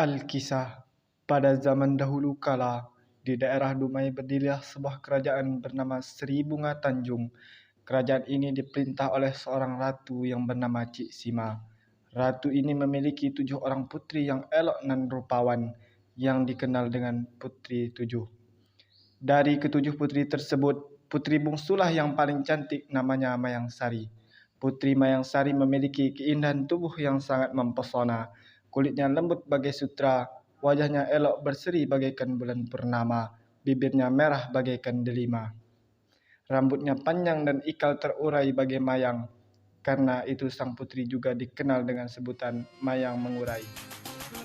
Alkisah. Pada zaman dahulu kala, di daerah Dumai berdirilah sebuah kerajaan bernama Sri Bunga Tanjung. Kerajaan ini diperintah oleh seorang ratu yang bernama Cik Sima. Ratu ini memiliki 7 orang putri yang elok dan rupawan, yang dikenal dengan Putri Tujuh. Dari ketujuh putri tersebut, putri bungsulah yang paling cantik, namanya Mayang Sari. Putri Mayang Sari memiliki keindahan tubuh yang sangat mempesona. Kulitnya lembut bagai sutra, wajahnya elok berseri bagaikan bulan purnama, bibirnya merah bagaikan delima. Rambutnya panjang dan ikal terurai bagai mayang. Karena itu sang putri juga dikenal dengan sebutan Mayang Mengurai.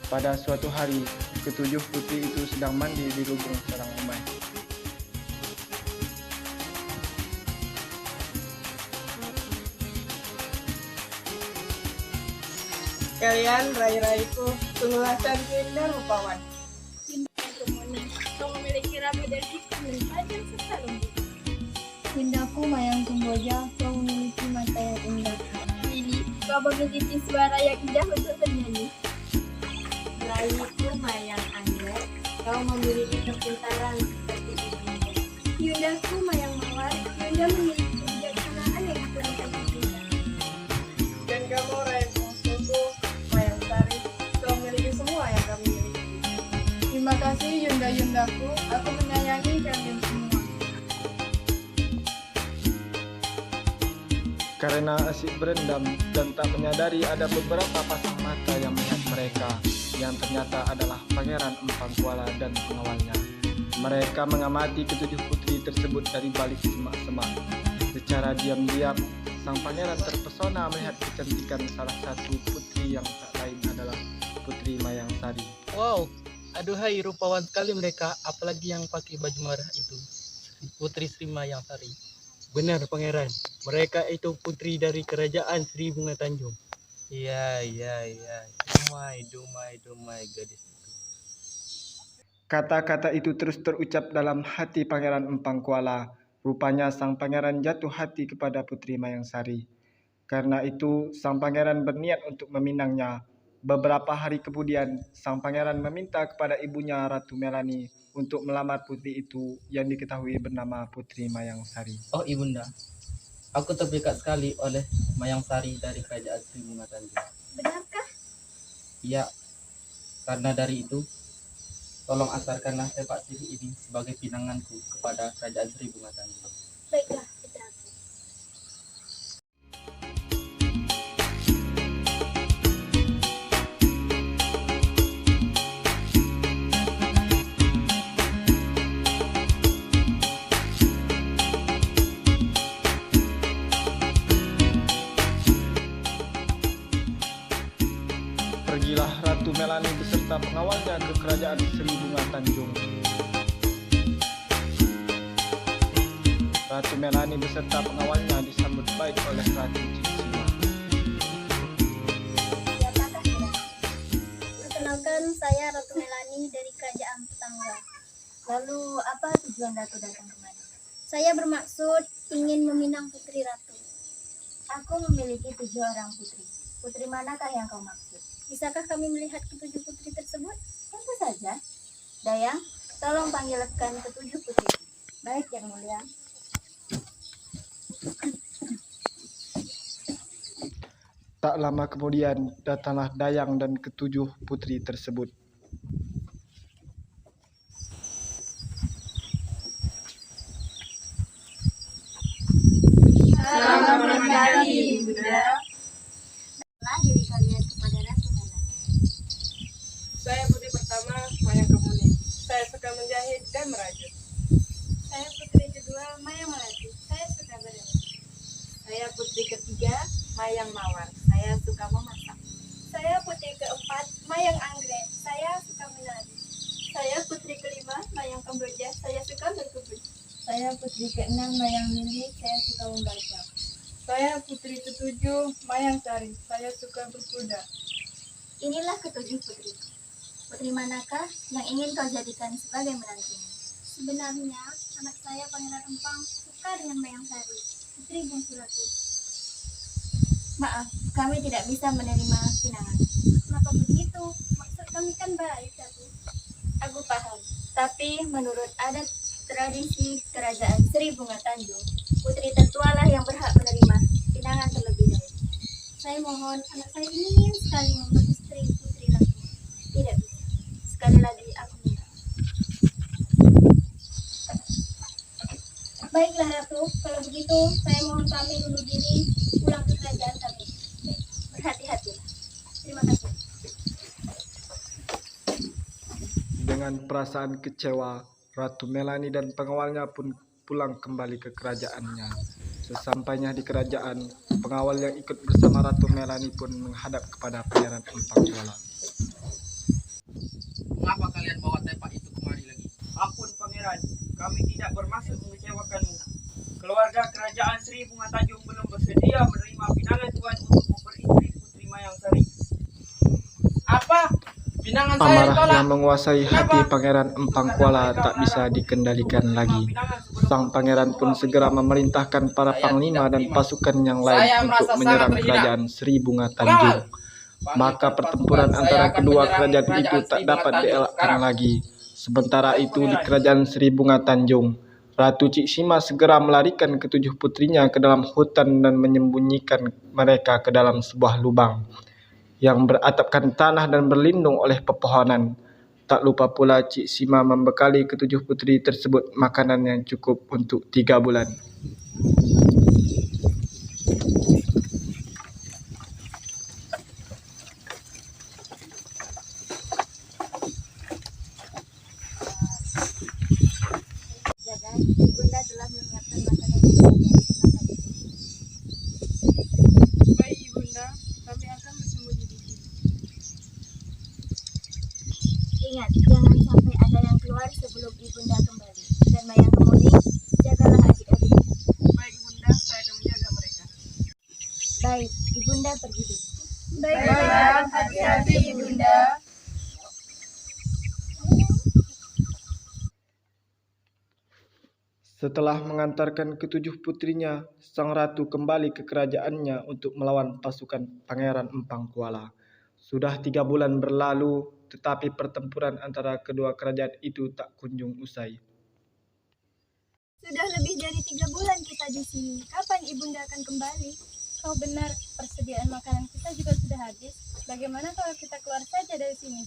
Pada suatu hari, ketujuh putri itu sedang mandi di lubung sarang umai. Kalian rai-raiku, sungguhlah cantik dan rupawan. Kau memiliki rambut dan ikut dan tajam serta lembut. Indaku Mayang Kemboja, kau memiliki mata yang indah. Lili, kau memiliki suara yang indah untuk bernyanyi. Raiku Mayang Anggrek, kau memiliki kepintaran seperti ibunda. Yundaku Mayang Mawar, Yunda memiliki kebijaksanaan yang dikurangkan ibunda. Dan kamu rai bungsuku, Mayang Sari, kau memiliki semua yang kami miliki. Terima kasih Yunda-yundaku, aku menyayangi kalian semua. Karena asyik berendam dan tak menyadari ada beberapa pasang mata yang melihat mereka, yang ternyata adalah Pangeran Empang Kuala dan pengawalnya. Mereka mengamati ketujuh putri tersebut dari balik semak-semak. Secara diam-diam, sang pangeran terpesona melihat kecantikan salah satu putri yang tak lain adalah Putri Mayang Sari. Wow, aduhai rupawan sekali mereka, apalagi yang pakai baju merah itu, Putri Sri Mayang Sari. Benar pangeran, mereka itu putri dari kerajaan Sri Bunga Tanjung. Iya, dumai gadis itu. Kata-kata itu terus terucap dalam hati Pangeran Empang Kuala. Rupanya sang pangeran jatuh hati kepada Putri Mayang Sari. Karena itu sang pangeran berniat untuk meminangnya. Beberapa hari kemudian, sang pangeran meminta kepada ibunya Ratu Melani untuk melamar putri itu yang diketahui bernama Putri Mayang Sari. Oh ibunda, aku terpikat sekali oleh Mayang Sari dari kerajaan Sri Bunga Tanjung. Benarkah? Iya, karena dari itu, tolong antarkanlah sepak siri ini sebagai pinanganku kepada kerajaan Sri Bunga Tanjung. Baiklah, putraku. Pergilah Ratu Melani beserta pengawalnya ke kerajaan Sri Bunga Tanjung. Ratu Melani beserta pengawalnya disambut baik oleh Ratu Cik Sima. Siapakah kira? Perkenalkan, saya Ratu Melani dari kerajaan tetangga. Lalu apa tujuan Ratu datang kemari? Saya bermaksud ingin meminang putri ratu. Aku memiliki 7 orang putri. Putri manakah yang kau maksud? Bisakah kami melihat ketujuh putri tersebut? Tentu saja. Dayang, tolong panggilkan ketujuh putri. Baik, Yang Mulia. Tak lama kemudian datanglah Dayang dan ketujuh putri tersebut. Selamat kembali, Bunda. Kenallah diri kalian kepada Ratu Melani. Saya putri pertama, Mayang Kemuning. Saya suka menjahit dan merajut. Saya putri kedua, Mayang Melati. Saya suka berenang. Saya putri ketiga, Mayang Mawar. Saya suka memasak. Saya putri keempat, Mayang Anggrek. Saya suka menari. Saya putri kelima, Mayang Kamboja. Saya suka berkebun. Saya putri keenam, Mayang Lili. Saya suka membaca. Saya putri ketujuh, Mayang Sari. Saya suka berkuda. Inilah ketujuh putri. Putri manakah yang ingin kau jadikan sebagai menantumu? Sebenarnya, anak saya Pangeran Empang suka dengan Mayang Sari, putri bungsu ratu. Maaf, kami tidak bisa menerima pinangan. Kenapa begitu? Maksud kami kan baik. baik aku paham. Tapi menurut adat tradisi kerajaan Sri Bunga Tanjung, putri tertualah yang berhak menerima pinangan terlebih dahulu. Saya mohon, anak saya ingin sekali membuat istri putri ratu. Tidak bisa. Sekali lagi aku minta. Baiklah Ratu, kalau begitu saya mohon kami dulu diri pulang ke kerajaan kami. Berhati-hatilah. Terima kasih. Dengan perasaan kecewa, Ratu Melani dan pengawalnya pun pulang kembali ke kerajaannya. Sesampainya di kerajaan, pengawal yang ikut bersama Ratu Melani pun menghadap kepada Pangeran Empang Kuala. Mengapa kalian bawa tepak itu kemari lagi? Ampun pangeran, kami tidak bermaksud mengecewakanmu. Keluarga kerajaan Sri Bunga Tanjung belum bersedia menerima pinangan Tuan untuk memperistri Putri Mayang Sari. Apa? Pinangan saya Amarah ditolak? yang menguasai hati Pangeran Empang Kuala tak bisa dikendalikan lagi. Sang pangeran pun segera memerintahkan para panglima dan pasukan yang lain untuk menyerang kerajaan Sri Bunga Tanjung. Maka pertempuran antara kedua kerajaan itu tak dapat dielakkan lagi. Sementara itu di kerajaan Sri Bunga Tanjung, Ratu Cik Sima segera melarikan ketujuh putrinya ke dalam hutan dan menyembunyikan mereka ke dalam sebuah lubang yang beratapkan tanah dan berlindung oleh pepohonan. Tak lupa pula Cik Sima membekali ketujuh putri tersebut makanan yang cukup untuk 3 bulan. Jangan, Ibunda telah menyiapkan makanan yang senang tadi. Baik Ibunda, kami akan bersembunyi di sini. Ingat, jangan sampai ada yang keluar sebelum Ibunda kembali. Dan Mayang Kemuning, jagalah adik-adik. Baik Ibunda, saya akan menjaga mereka. Baik, Ibunda pergi dulu. Baiklah, hati-hati Ibunda. Setelah mengantarkan ketujuh putrinya, sang ratu kembali ke kerajaannya untuk melawan pasukan Pangeran Empang Kuala. Sudah 3 bulan berlalu, tetapi pertempuran antara kedua kerajaan itu tak kunjung usai. Sudah lebih dari 3 bulan kita di sini. Kapan Ibunda akan kembali? Kau benar, persediaan makanan kita juga sudah habis. Bagaimana kalau kita keluar saja dari sini?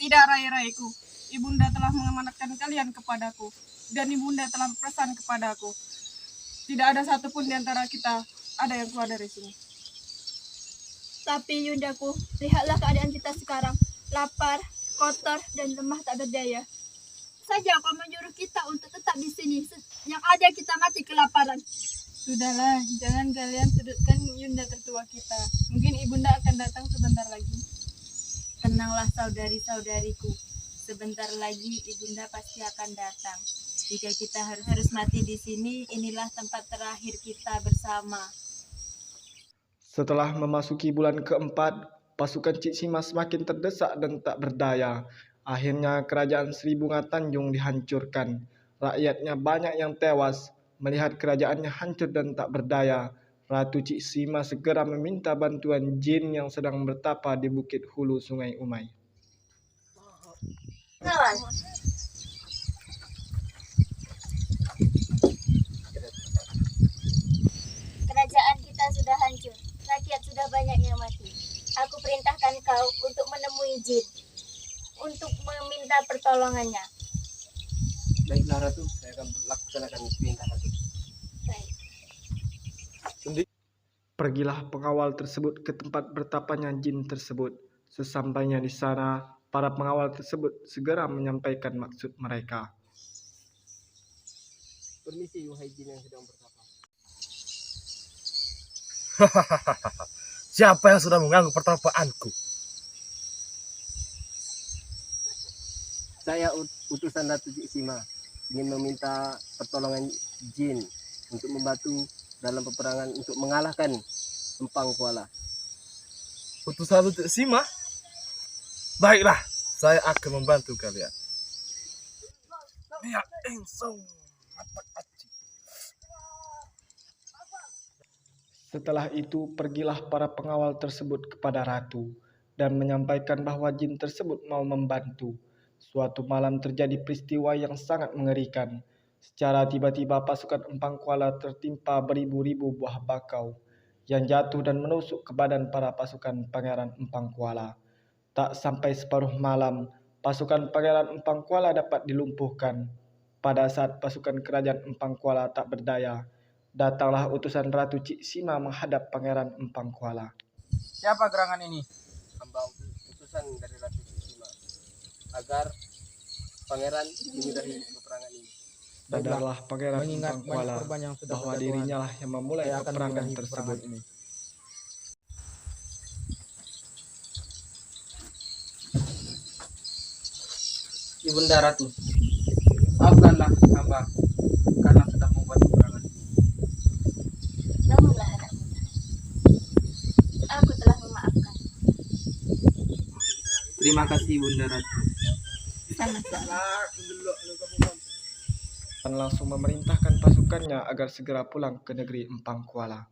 Tidak, rai-raiku. Ibunda telah mengamanatkan kalian kepadaku. Dan Ibunda telah berpesan kepadaku. Tidak ada satupun di antara kita ada yang keluar dari sini. Tapi Yundaku, lihatlah keadaan kita sekarang. Lapar, kotor, dan lemah tak berdaya. Saja kau menyuruh kita untuk tetap di sini. Yang ada kita mati kelaparan. Sudahlah, jangan kalian sudutkan Yunda tertua kita. Mungkin Ibunda akan datang sebentar lagi. Tenanglah saudari-saudariku. Sebentar lagi Ibunda pasti akan datang. Jika kita harus mati di sini, inilah tempat terakhir kita bersama. Setelah memasuki bulan keempat, pasukan Cik Sima semakin terdesak dan tak berdaya. Akhirnya kerajaan Sri Bunga Tanjung dihancurkan. Rakyatnya banyak yang tewas. Melihat kerajaannya hancur dan tak berdaya, Ratu Cik Sima segera meminta bantuan jin yang sedang bertapa di bukit hulu Sungai Umai. Kawan, kerajaan kita sudah hancur. Rakyat sudah banyak yang mati. Aku perintahkan kau untuk menemui jin, untuk meminta pertolongannya. Baiklah Ratu, saya akan laksanakan perintah Ratu. Baik. Pergilah pengawal tersebut ke tempat bertapanya jin tersebut. Sesampainya di sana, para pengawal tersebut segera menyampaikan maksud mereka. Permisi wahai jin yang sedang bertapa. Siapa yang sudah mengganggu pertapaanku? Saya utusan Ratu Cik Sima ingin meminta pertolongan jin untuk membantu dalam peperangan untuk mengalahkan Empang Kuala. Utusan Cik Sima? Baiklah, saya akan membantu kalian. Ya, Ensong. Setelah itu pergilah para pengawal tersebut kepada ratu. dan menyampaikan bahwa jin tersebut mau membantu. Suatu malam terjadi peristiwa yang sangat mengerikan. Secara tiba-tiba pasukan Empang Kuala tertimpa beribu-ribu buah bakau yang jatuh dan menusuk ke badan para pasukan Pangeran Empang Kuala. Tak sampai separuh malam, pasukan Pangeran Empang Kuala dapat dilumpuhkan. Pada saat pasukan kerajaan Empang Kuala tak berdaya, datanglah utusan Ratu Cik Sima menghadap Pangeran Empang Kuala. Siapa gerangan ini? Hamba utusan dari Ratu Sima agar pangeran menyudahi peperangan ini. Sadarlah Pangeran Mengingat Empang banyak Kuala korban yang sudah bahwa berjatuhan, dirinya lah yang memulai saya akan peperangan menyudahi tersebut. peperangan ini. Ibunda Ratu, maafkanlah hamba karena sudah membuat peperangan ini. Namunlah anak muda, aku telah memaafkan. Terima kasih Ibunda Ratu. Sama-sama. Dan langsung memerintahkan pasukannya agar segera pulang ke negeri Empang Kuala.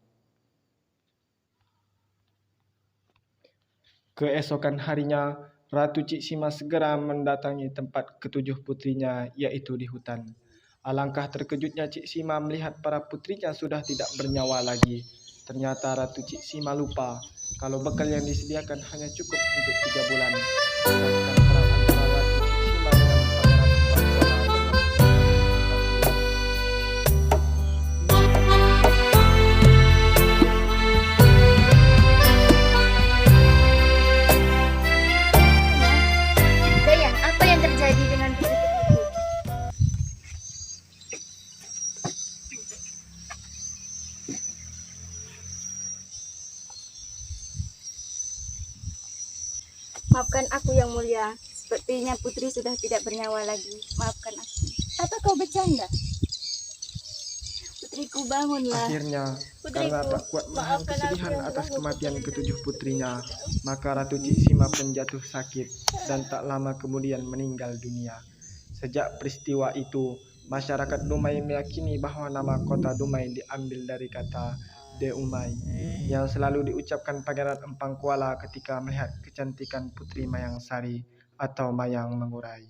Keesokan harinya, Ratu Cik Sima segera mendatangi tempat ketujuh putrinya, yaitu di hutan. Alangkah terkejutnya Cik Sima melihat para putrinya sudah tidak bernyawa lagi. Ternyata Ratu Cik Sima lupa kalau bekal yang disediakan hanya cukup untuk 3 bulan. Sedangkan perang antara Ratu Cik Sima dengan Pangeran Empang Kuala Dayang, apa yang terjadi dengan putri-putriku? Maafkan aku yang mulia. Sepertinya putri sudah tidak bernyawa lagi. Maafkan aku. Apa kau bercanda? Putriku bangunlah. Akhirnya, Putriku, karena tak kuat menahan maafkan aku kesedihan yang atas telah kematian membuat ketujuh putrinya, maka Ratu Cik Sima pun jatuh sakit dan tak lama kemudian meninggal dunia. Sejak peristiwa itu, masyarakat Dumai meyakini bahwa nama kota Dumai diambil dari kata Deumai yang selalu diucapkan Pangeran Empang Kuala ketika melihat kecantikan Putri Mayang Sari atau Mayang Mengurai.